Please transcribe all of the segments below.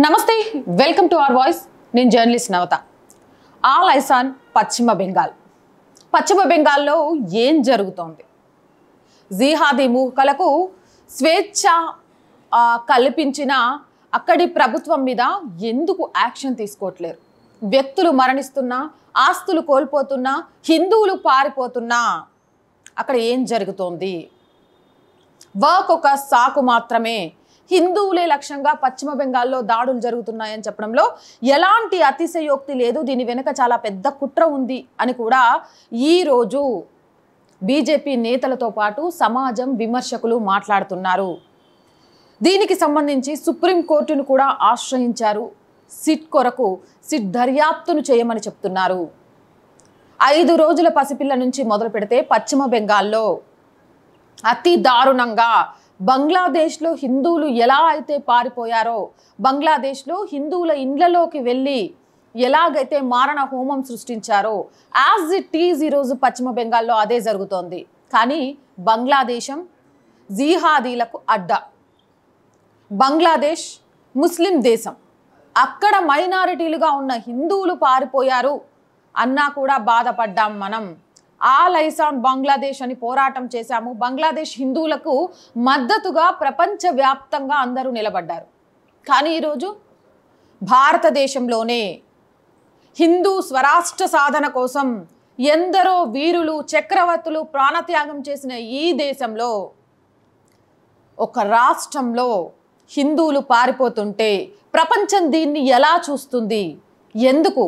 నమస్తే, welcome to our voice. నేను journalist Navata. All eyes on Paschim Bengal. పశ్చిమ బెంగాల్లో ఏం జరుగుతోంది? జిహాదీ మూకలకు స్వేచ్ఛ కల్పించిన అక్కడి ప్రభుత్వం మీద ఎందుకు యాక్షన్ తీసుకోవట్లేరు? వ్యక్తులు మరణిస్తున్నా, ఆస్తులు కోల్పోతున్నా, హిందువులు పారిపోతున్నా అక్కడ ఏం జరుగుతోంది? ఒక సాకు మాత్రమే. హిందువులే లక్ష్యంగా పశ్చిమ బెంగాల్లో దాడులు జరుగుతున్నాయని చెప్పడంలో ఎలాంటి అతిశయోక్తి లేదు. దీని వెనుక చాలా పెద్ద కుట్ర ఉంది అని కూడా ఈరోజు బీజేపీ నేతలతో పాటు సమాజం విమర్శకులు మాట్లాడుతున్నారు. దీనికి సంబంధించి సుప్రీంకోర్టును కూడా ఆశ్రయించారు. సిట్ కొరకు సిట్ దర్యాప్తును చేయమని చెప్తున్నారు. 5 రోజుల పసిపిల్ల నుంచి మొదలు పెడితే పశ్చిమ బెంగాల్లో అతి దారుణంగా బంగ్లాదేశ్లో హిందువులు ఎలా అయితే పారిపోయారో, బంగ్లాదేశ్లో హిందువుల ఇండ్లలోకి వెళ్ళి ఎలాగైతే మారణ హోమం సృష్టించారో, యాజ్ ఇట్ ఈజ్ ఈరోజు పశ్చిమ బెంగాల్లో అదే జరుగుతోంది. కానీ బంగ్లాదేశం జిహాదీలకు అడ్డా. బంగ్లాదేశ్ ముస్లిం దేశం. అక్కడ మైనారిటీలుగా ఉన్న హిందువులు పారిపోయారు అన్నా కూడా బాధపడ్డాం మనం. ఆల్ ఐస్ ఆన్ బంగ్లాదేశ్ అని పోరాటం చేశాము. బంగ్లాదేశ్ హిందువులకు మద్దతుగా ప్రపంచవ్యాప్తంగా అందరూ నిలబడ్డారు. కానీ ఈరోజు భారతదేశంలోనే హిందూ స్వరాష్ట్ర సాధన కోసం ఎందరో వీరులు, చక్రవర్తులు ప్రాణత్యాగం చేసిన ఈ దేశంలో ఒక రాష్ట్రంలో హిందువులు పారిపోతుంటే ప్రపంచం దీన్ని ఎలా చూస్తుంది? ఎందుకు?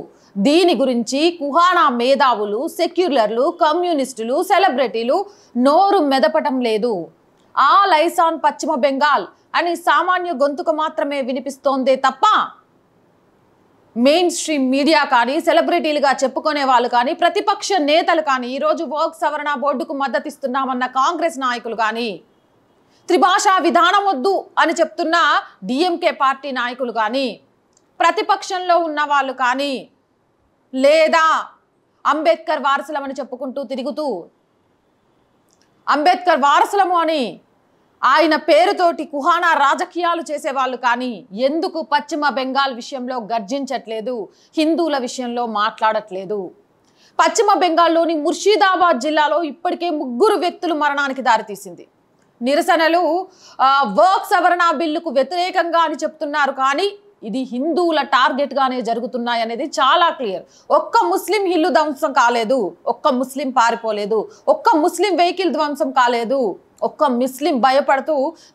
దీని గురించి కుహానా మేధావులు, సెక్యులర్లు, కమ్యూనిస్టులు, సెలబ్రిటీలు నోరు మెదపటం లేదు. All eyes on Paschim Bengal అని సామాన్య గొంతుకు మాత్రమే వినిపిస్తోందే తప్ప మెయిన్ స్ట్రీమ్ మీడియా కానీ, సెలబ్రిటీలుగా చెప్పుకునే వాళ్ళు కానీ, ప్రతిపక్ష నేతలు కానీ, ఈరోజు వక్ సవరణ బోర్డుకు మద్దతిస్తున్నామన్న కాంగ్రెస్ నాయకులు కానీ, త్రిభాషా విధానం వద్దు అని చెప్తున్న డిఎంకే పార్టీ నాయకులు కానీ, ప్రతిపక్షంలో ఉన్న వాళ్ళు కానీ, లేదా అంబేద్కర్ వారసులమని చెప్పుకుంటూ తిరుగుతూ అంబేద్కర్ వారసులము అని ఆయన పేరుతోటి కుహానా రాజకీయాలు చేసేవాళ్ళు కానీ ఎందుకు పశ్చిమ బెంగాల్ విషయంలో గర్జించట్లేదు? హిందువుల విషయంలో మాట్లాడట్లేదు? పశ్చిమ బెంగాల్లోని ముర్షిదాబాద్ జిల్లాలో ఇప్పటికే 3 వ్యక్తులు మరణానికి దారితీసింది. నిరసనలు వక్ సవరణ బిల్లుకు వ్యతిరేకంగా అని చెప్తున్నారు, కానీ ఇది హిందువుల టార్గెట్ గానే జరుగుతున్నాయి అనేది చాలా క్లియర్. ఒక్క ముస్లిం ఇల్లు ధ్వంసం కాలేదు, ఒక్క ముస్లిం పారిపోలేదు, ఒక్క ముస్లిం వెహికల్ ధ్వంసం కాలేదు, ఒక్క ముస్లిం భయపడుతూ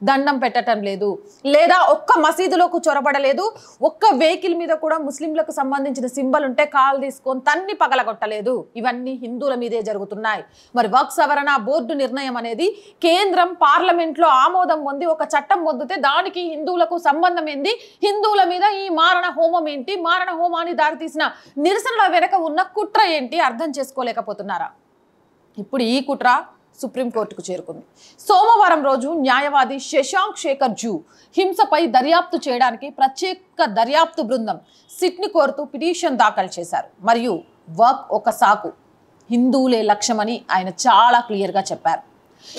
దండం పెట్టడం లేదు, లేదా ఒక్క మసీదులోకి చొరబడలేదు, ఒక్క వెహికల్ మీద కూడా ముస్లింలకు సంబంధించిన సింబల్ ఉంటే కాలు తీసుకొని తన్ని పగలగొట్టలేదు. ఇవన్నీ హిందువుల మీదే జరుగుతున్నాయి. మరి వక్ సవరణ బోర్డు నిర్ణయం అనేది కేంద్రం పార్లమెంట్లో ఆమోదం పొంది ఒక చట్టం పొందితే దానికి హిందువులకు సంబంధం ఏంది? హిందువుల మీద ఈ మారణ హోమం ఏంటి? మారణ హోమాన్ని దారితీసిన నిరసనల వెనక ఉన్న కుట్ర ఏంటి? అర్థం చేసుకోలేకపోతున్నారా? ఇప్పుడు ఈ కుట్ర సుప్రీంకోర్టుకు చేరుకుంది. సోమవారం రోజు న్యాయవాది శశాంక్ శేఖర్ జూ హింసపై దర్యాప్తు చేయడానికి ప్రత్యేక దర్యాప్తు బృందం సిట్ని కోరుతూ పిటిషన్ దాఖలు చేశారు. మరియు ఒక సాకు, హిందువులే లక్ష్యమని ఆయన చాలా క్లియర్గా చెప్పారు.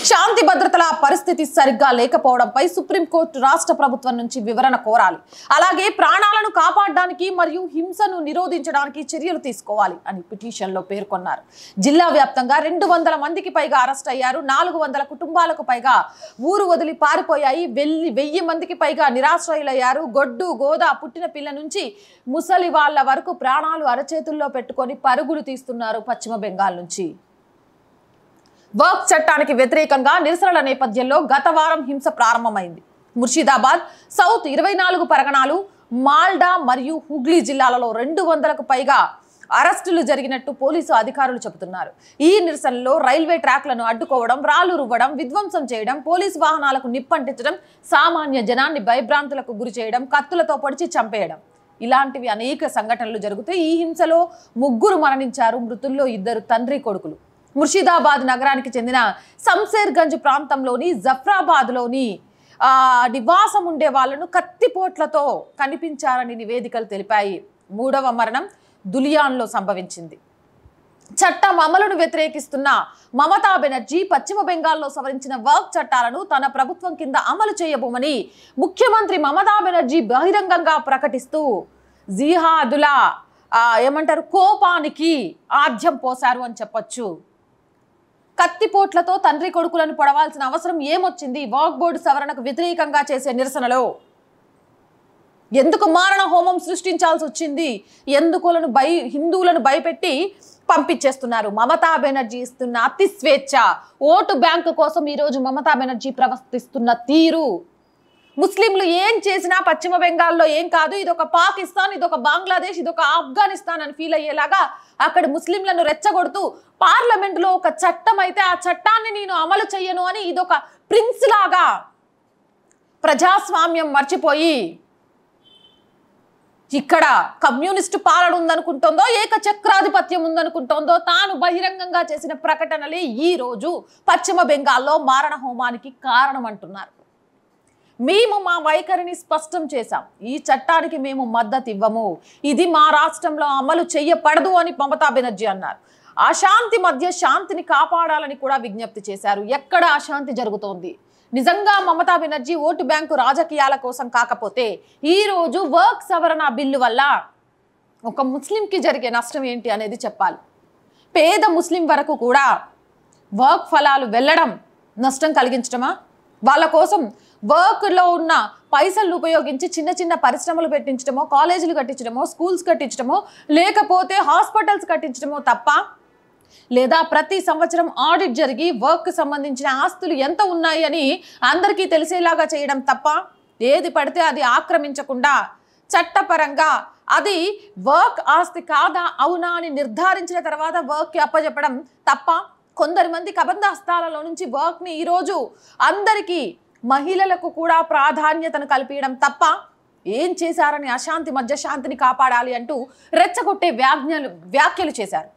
శాంతి భద్రతల పరిస్థితి సరిగ్గా లేకపోవడంపై సుప్రీంకోర్టు రాష్ట్ర ప్రభుత్వం నుంచి వివరణ కోరాలి. అలాగే ప్రాణాలను కాపాడడానికి మరియు హింసను నిరోధించడానికి చర్యలు తీసుకోవాలి అని పిటిషన్లో పేర్కొన్నారు. జిల్లా వ్యాప్తంగా 200 మందికి పైగా అరెస్ట్ అయ్యారు. 400 కుటుంబాలకు పైగా ఊరు వదిలి పారిపోయాయి. 1000 మందికి పైగా నిరాశ్రయులయ్యారు. గొడ్డు గోదా పుట్టిన పిల్ల నుంచి ముసలి వాళ్ళ వరకు ప్రాణాలు అరచేతుల్లో పెట్టుకొని పరుగులు తీస్తున్నారు పశ్చిమ బెంగాల్ నుంచి. వక్ చట్టానికి వ్యతిరేకంగా నిరసనల నేపథ్యంలో గత వారం హింస ప్రారంభమైంది. ముర్షిదాబాద్, సౌత్ 24 పరగణాలు, మాల్డా మరియు హుగ్లీ జిల్లాలలో 200కు పైగా అరెస్టులు జరిగినట్టు పోలీసు అధికారులు చెబుతున్నారు. ఈ నిరసనలో రైల్వే ట్రాక్లను అడ్డుకోవడం, రాళ్లు రువ్వడం, విధ్వంసం చేయడం, పోలీసు వాహనాలకు నిప్పంటించడం, సామాన్య జనాన్ని భయభ్రాంతులకు గురి చేయడం, కత్తులతో పొడిచి చంపేయడం, ఇలాంటివి అనేక సంఘటనలు జరిగితే ఈ హింసలో 3 మరణించారు. మృతుల్లో 2 తండ్రి కొడుకులు. ముర్షిదాబాద్ నగరానికి చెందిన సంసేర్గంజ్ ప్రాంతంలోని జఫ్రాబాద్లోని నివాసం ఉండే వాళ్లను కత్తిపోట్లతో కనిపించారని నివేదికలు తెలిపాయి. 3వ మరణం దులియాన్లో సంభవించింది. చట్టం అమలును వ్యతిరేకిస్తున్న మమతా బెనర్జీ పశ్చిమ బెంగాల్లో సవరించిన వర్క్ చట్టాలను తన ప్రభుత్వం కింద అమలు చేయబోమని ముఖ్యమంత్రి మమతా బెనర్జీ బహిరంగంగా ప్రకటిస్తూ జిహాదుల కోపానికి ఆద్యం పోశారు అని చెప్పొచ్చు. కత్తిపోట్లతో తండ్రి కొడుకులను పొడవాల్సిన అవసరం ఏమొచ్చింది వర్క్ బోర్డు సవరణకు వ్యతిరేకంగా చేసే నిరసనలో? ఎందుకు మారణ హోమం సృష్టించాల్సి వచ్చింది? ఎందుకులను హిందువులను భయపెట్టి పంపించేస్తున్నారు? మమతా బెనర్జీ ఇస్తున్న అతి స్వేచ్ఛ, ఓటు బ్యాంకు కోసం ఈరోజు మమతా బెనర్జీ ప్రవర్తిస్తున్న తీరు, ముస్లింలు ఏం చేసినా పశ్చిమ బెంగాల్లో ఏం కాదు, ఇదొక పాకిస్తాన్, ఇదొక బంగ్లాదేశ్, ఇదొక ఆఫ్ఘనిస్తాన్ అని ఫీల్ అయ్యేలాగా అక్కడ ముస్లింలను రెచ్చగొడుతూ పార్లమెంట్లో ఒక చట్టం అయితే ఆ చట్టాన్ని నేను అమలు చెయ్యను అని ఇదొక ప్రిన్స్ లాగా ప్రజాస్వామ్యం మర్చిపోయి ఇక్కడ కమ్యూనిస్టు పాలన ఉందనుకుంటుందో, ఏకచక్రాధిపత్యం ఉందనుకుంటుందో తాను బహిరంగంగా చేసిన ప్రకటనలే ఈ రోజు పశ్చిమ బెంగాల్లో మారణ హోమానికి కారణం అంటున్నారు. మేము మా వైఖరిని స్పష్టం చేశాం, ఈ చట్టానికి మేము మద్దతు ఇవ్వము, ఇది మా రాష్ట్రంలో అమలు చేయబడదు అని మమతా బెనర్జీ అన్నారు. అశాంతి మధ్య శాంతిని కాపాడాలని కూడా విజ్ఞప్తి చేశారు. ఎక్కడ అశాంతి జరుగుతోంది? నిజంగా మమతా బెనర్జీ ఓటు బ్యాంకు రాజకీయాల కోసం కాకపోతే ఈ రోజు వర్క్ సవరణ బిల్లు వల్ల ఒక ముస్లింకి జరిగే నష్టం ఏంటి అనేది చెప్పాలి. పేద ముస్లిం వరకు కూడా వర్క్ ఫలాలు వెళ్ళడం నష్టం కలిగించడమా? వాళ్ళ కోసం వర్క్లో ఉన్న పైసలు ఉపయోగించి చిన్న చిన్న పరిశ్రమలు పెట్టించడమో, కాలేజీలు కట్టించడమో, స్కూల్స్ కట్టించడమో, లేకపోతే హాస్పిటల్స్ కట్టించడమో తప్ప, లేదా ప్రతి సంవత్సరం ఆడిట్ జరిగి వర్క్ సంబంధించిన ఆస్తులు ఎంత ఉన్నాయి అని అందరికీ తెలిసేలాగా చేయడం తప్ప, ఏది పడితే అది ఆక్రమించకుండా చట్టపరంగా అది వర్క్ ఆస్తి కాదా అవునా అని నిర్ధారించిన తర్వాత వర్క్కి అప్పచెప్పడం తప్ప, కొందరి మంది కబంధహస్తాలలో నుంచి వర్క్ని ఈరోజు అందరికీ మహిళలకు కూడా ప్రాధాన్యతను కల్పించడం తప్ప ఏం చేశారని అశాంతి మధ్య శాంతిని కాపాడాలి అంటూ రెచ్చగొట్టే వ్యాఖ్యలు చేశారు.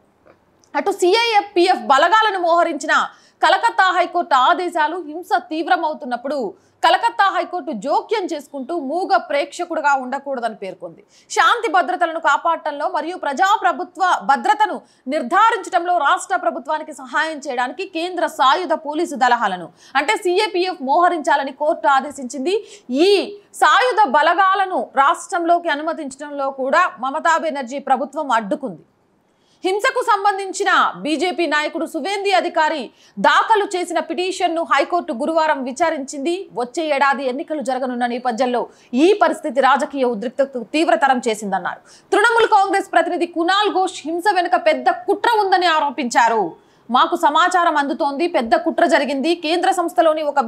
అటు సిఐఎఫ్పిఎఫ్ బలగాలను మోహరించిన కలకత్తా హైకోర్టు ఆదేశాలు హింస తీవ్రమవుతున్నప్పుడు కలకత్తా హైకోర్టు జోక్యం చేసుకుంటూ మూగ ప్రేక్షకుడుగా ఉండకూడదని పేర్కొంది. శాంతి భద్రతలను కాపాడటంలో మరియు ప్రజాప్రభుత్వ భద్రతను నిర్ధారించడంలో రాష్ట్ర ప్రభుత్వానికి సహాయం చేయడానికి కేంద్ర సాయుధ పోలీసు దళాలను అంటే సిఐపిఎఫ్ మోహరించాలని కోర్టు ఆదేశించింది. ఈ సాయుధ బలగాలను రాష్ట్రంలోకి అనుమతించడంలో కూడా మమతా బెనర్జీ ప్రభుత్వం అడ్డుకుంది. హింసకు సంబంధించిన బీజేపీ నాయకుడు సువేంది అధికారి దాఖలు చేసిన పిటిషన్ను హైకోర్టు గురువారం విచారించింది. వచ్చే ఏడాది ఎన్నికలు జరగనున్న నేపథ్యంలో ఈ పరిస్థితి రాజకీయ ఉద్రిక్తతకు తీవ్రతరం చేసిందన్నారు. తృణమూల్ కాంగ్రెస్ ప్రతినిధి కునాల్ ఘోష్ హింస వెనుక పెద్ద కుట్ర ఉందని ఆరోపించారు. మాకు సమాచారం అందుతోంది, పెద్ద కుట్ర జరిగింది. కేంద్ర సంస్థలోని ఒక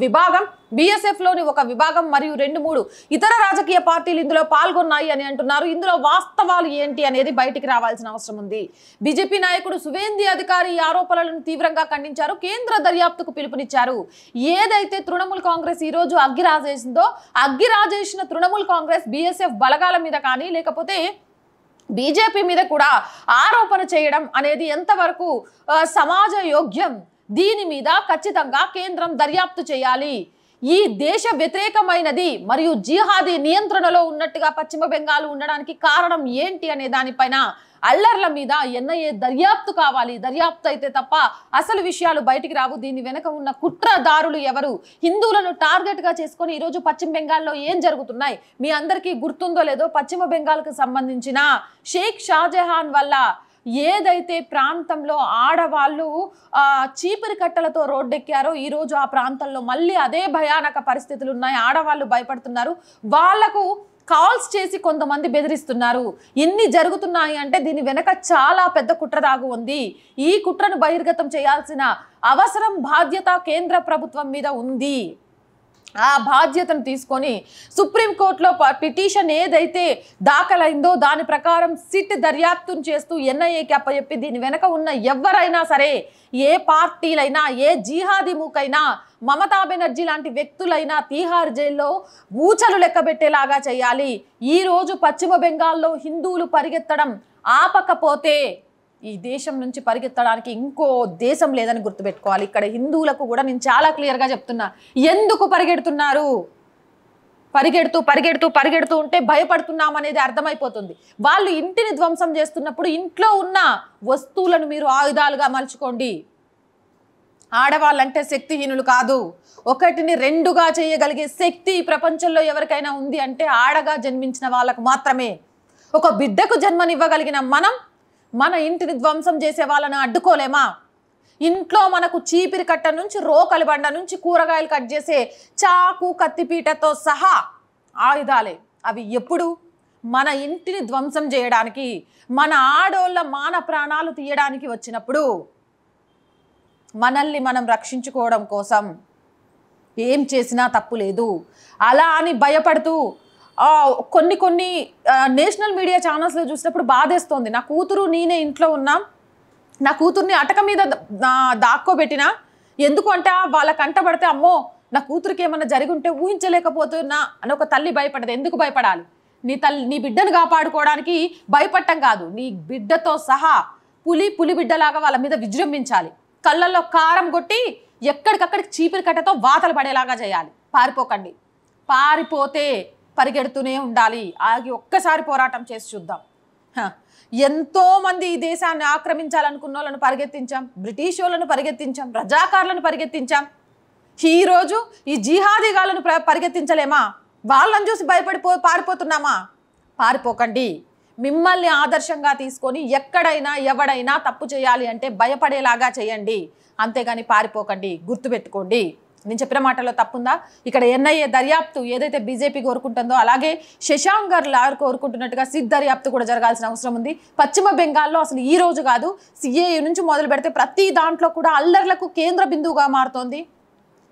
విభాగం, బిఎస్ఎఫ్లోని ఒక విభాగం మరియు 2-3 ఇతర రాజకీయ పార్టీలు ఇందులో పాల్గొన్నాయి అని అంటున్నారు. ఇందులో వాస్తవాలు ఏంటి అనేది బయటికి రావాల్సిన అవసరం ఉంది. బీజేపీ నాయకుడు సువేంది అధికారి ఈ ఆరోపణలను తీవ్రంగా ఖండించారు. కేంద్ర దర్యాప్తుకు పిలుపునిచ్చారు. ఏదైతే తృణమూల్ కాంగ్రెస్ ఈ రోజు అగ్గిరాజేసిందో, అగ్గిరాజేసిన తృణమూల్ కాంగ్రెస్ బిఎస్ఎఫ్ బలగాల మీద కానీ లేకపోతే బీజేపీ మీద కూడా ఆరోపణ చేయడం అనేది ఎంతవరకు సమాజ యోగ్యం? దీని మీద ఖచ్చితంగా కేంద్రం దర్యాప్తు చేయాలి. ఈ దేశ వ్యతిరేకమైనది మరియు జిహాదీ నియంత్రణలో ఉన్నట్టుగా పశ్చిమ బెంగాల్ ఉండడానికి కారణం ఏంటి అనే దానిపైన అల్లర్ల మీద ఎన్ఐఏ దర్యాప్తు కావాలి. దర్యాప్తు అయితే తప్ప అసలు విషయాలు బయటికి రావు. దీని వెనక ఉన్న కుట్రదారులు ఎవరు? హిందువులను టార్గెట్గా చేసుకొని ఈరోజు పశ్చిమ బెంగాల్లో ఏం జరుగుతున్నాయి మీ అందరికీ గుర్తుందో లేదో, పశ్చిమ బెంగాల్కి సంబంధించిన షేక్ షాజహాన్ వల్ల ఏదైతే ప్రాంతంలో ఆడవాళ్ళు చీపిరి కట్టలతో రోడ్డెక్కారో ఈరోజు ఆ ప్రాంతంలో మళ్ళీ అదే భయానక పరిస్థితులు ఉన్నాయి. ఆడవాళ్ళు భయపడుతున్నారు. వాళ్లకు కాల్స్ చేసి కొంతమంది బెదిరిస్తున్నారు. ఇన్ని జరుగుతున్నాయి అంటే దీని వెనక చాలా పెద్ద కుట్ర దాగి ఉంది. ఈ కుట్రను బహిర్గతం చేయాల్సిన అవసరం, బాధ్యత కేంద్ర ప్రభుత్వం మీద ఉంది. ఆ బాధ్యతను తీసుకొని సుప్రీంకోర్టులో పిటిషన్ ఏదైతే దాఖలైందో దాని ప్రకారం సిట్ దర్యాప్తును చేస్తూ ఎన్ఐఏకి అప్పచెప్పి దీని వెనక ఉన్న ఎవరైనా సరే, ఏ పార్టీలైనా, ఏ జిహాదీ మూకైనా, మమతా బెనర్జీ లాంటి వ్యక్తులైనా తీహార్ జైల్లో ఊచలు లెక్కబెట్టేలాగా చేయాలి. ఈ రోజు పశ్చిమ బెంగాల్లో హిందువులు పరిగెత్తడం ఆపకపోతే ఈ దేశం నుంచి పరిగెత్తడానికి ఇంకో దేశం లేదని గుర్తుపెట్టుకోవాలి. ఇక్కడ హిందువులకు కూడా నేను చాలా క్లియర్గా చెప్తున్నా, ఎందుకు పరిగెడుతున్నారు? పరిగెడుతూ పరిగెడుతూ పరిగెడుతూ ఉంటే భయపడుతున్నాం అనేది అర్థమైపోతుంది. వాళ్ళు ఇంటిని ధ్వంసం చేస్తున్నప్పుడు ఇంట్లో ఉన్న వస్తువులను మీరు ఆయుధాలుగా మలుచుకోండి. ఆడవాళ్ళంటే శక్తిహీనులు కాదు. ఒకటిని రెండుగా చేయగలిగే శక్తి ప్రపంచంలో ఎవరికైనా ఉంది అంటే ఆడగా జన్మించిన వాళ్ళకు మాత్రమే. ఒక బిడ్డకు జన్మనివ్వగలిగిన మనం మన ఇంటిని ధ్వంసం చేసే వాళ్ళని అడ్డుకోలేమా? ఇంట్లో మనకు చీపిరి కట్ట నుంచి రోకలి బండ నుంచి కూరగాయలు కట్ చేసే చాకు కత్తిపీటతో సహా ఆయుధాలే. అవి ఎప్పుడు? మన ఇంటిని ధ్వంసం చేయడానికి, మన ఆడోళ్ళ మాన ప్రాణాలు తీయడానికి వచ్చినప్పుడు, మనల్ని మనం రక్షించుకోవడం కోసం ఏం చేసినా తప్పు లేదు. అలా అని భయపడుతూ కొన్ని నేషనల్ మీడియా ఛానల్స్లో చూసినప్పుడు బాధేస్తోంది. నా కూతురు నేనే ఇంట్లో ఉన్నాం, నా కూతుర్ని అటక మీద దాక్కోబెట్టినా, ఎందుకు అంటే వాళ్ళ కంటపడితే అమ్మో నా కూతురికి ఏమన్నా జరిగి ఉంటే ఊహించలేకపోతున్నా అని ఒక తల్లి భయపడదు. ఎందుకు భయపడాలి? నీ బిడ్డను కాపాడుకోవడానికి భయపడటం కాదు, నీ బిడ్డతో సహా పులి బిడ్డలాగా వాళ్ళ మీద విజృంభించాలి. కళ్ళల్లో కారం కొట్టి ఎక్కడికక్కడికి చీపిరి కట్టతో వాతలు పడేలాగా చేయాలి. పారిపోకండి. పారిపోతే పరిగెడుతూనే ఉండాలి. ఆగి ఒక్కసారి పోరాటం చేసి చూద్దాం. ఎంతోమంది ఈ దేశాన్ని ఆక్రమించాలనుకున్న వాళ్ళను పరిగెత్తించాం, బ్రిటిష్ వాళ్ళను పరిగెత్తించాం, రజాకార్లను పరిగెత్తించాం. ఈరోజు ఈ జిహాదీగాలను పరిగెత్తించలేమా? వాళ్ళని చూసి పారిపోతున్నామా? పారిపోకండి. మిమ్మల్ని ఆదర్శంగా తీసుకొని ఎక్కడైనా ఎవడైనా తప్పు చేయాలి అంటే భయపడేలాగా చేయండి, అంతేగాని పారిపోకండి. గుర్తుపెట్టుకోండి. నేను చెప్పిన మాటలో తప్పుందా? ఇక్కడ ఎన్ఐఏ దర్యాప్తు ఏదైతే బీజేపీ కోరుకుంటుందో అలాగే శశాంక్ గారు లాయర్ కోరుకుంటున్నట్టుగా సిట్ దర్యాప్తు కూడా జరగాల్సిన అవసరం ఉంది. పశ్చిమ బెంగాల్లో అసలు ఈ రోజు కాదు, సిఏఏ నుంచి మొదలు పెడితే ప్రతి దాంట్లో కూడా అల్లర్లకు కేంద్ర బిందువుగా మారుతోంది.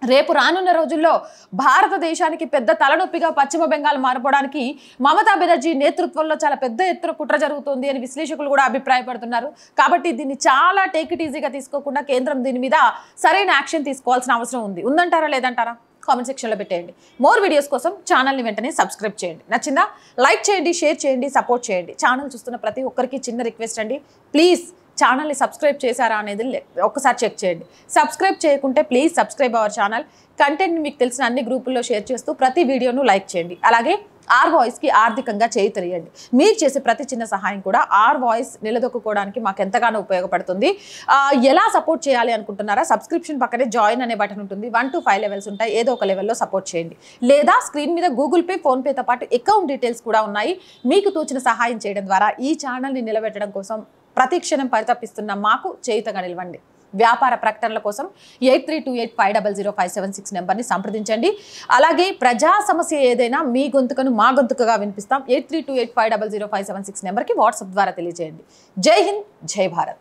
రేపు రానున్న రోజుల్లో భారతదేశానికి పెద్ద తలనొప్పిగా పశ్చిమ బెంగాల్ మారిపోవడానికి మమతా బెనర్జీ నేతృత్వంలో చాలా పెద్ద ఎత్తున కుట్ర జరుగుతుంది అని విశ్లేషకులు కూడా అభిప్రాయపడుతున్నారు. కాబట్టి దీన్ని చాలా టేక్ ఇట్ ఈజీగా తీసుకోకుండా కేంద్రం దీని మీద సరైన యాక్షన్ తీసుకోవాల్సిన అవసరం ఉంది. ఉందంటారా లేదంటారా? కామెంట్ సెక్షన్లో పెట్టేయండి. మోర్ వీడియోస్ కోసం ఛానల్ని వెంటనే సబ్స్క్రైబ్ చేయండి. నచ్చిందా? లైక్ చేయండి, షేర్ చేయండి, సపోర్ట్ చేయండి. ఛానల్ చూస్తున్న ప్రతి ఒక్కరికి చిన్న రిక్వెస్ట్ అండి, ప్లీజ్ ఛానల్ని సబ్స్క్రైబ్ చేశారా అనేది ఒక్కసారి చెక్ చేయండి. సబ్స్క్రైబ్ చేయకుంటే ప్లీజ్ సబ్స్క్రైబ్ అవర్ ఛానల్. కంటెంట్ని మీకు తెలిసిన అన్ని గ్రూపుల్లో షేర్ చేస్తూ ప్రతి వీడియోను లైక్ చేయండి. అలాగే ఆర్ వాయిస్కి ఆర్థికంగా చేయూతనియండి. మీరు చేసే ప్రతి చిన్న సహాయం కూడా ఆర్ వాయిస్ నిలదొక్కుకోవడానికి మాకు ఎంతగానో ఉపయోగపడుతుంది. ఎలా సపోర్ట్ చేయాలి అనుకుంటున్నారా? సబ్స్క్రిప్షన్ పక్కనే జాయిన్ అనే బటన్ ఉంటుంది. 1 to 5 లెవెల్స్ ఉంటాయి. ఏదో ఒక లెవెల్లో సపోర్ట్ చేయండి. లేదా స్క్రీన్ మీద గూగుల్ పే, ఫోన్పేతో పాటు అకౌంట్ డీటెయిల్స్ కూడా ఉన్నాయి. మీకు తోచిన సహాయం చేయడం ద్వారా ఈ ఛానల్ని నిలబెట్టడం కోసం ప్రతిక్షణం పరితపిస్తున్న మాకు చేయూతగా నిలవండి. వ్యాపార ప్రకటనల కోసం 8328500576 నెంబర్ని సంప్రదించండి. అలాగే ప్రజా సమస్య ఏదైనా మీ గొంతుకను మా గొంతుకగా వినిపిస్తాం. 8328500576 నెంబర్కి వాట్సాప్ ద్వారా తెలియజేయండి. జై హింద్, జై భారత్.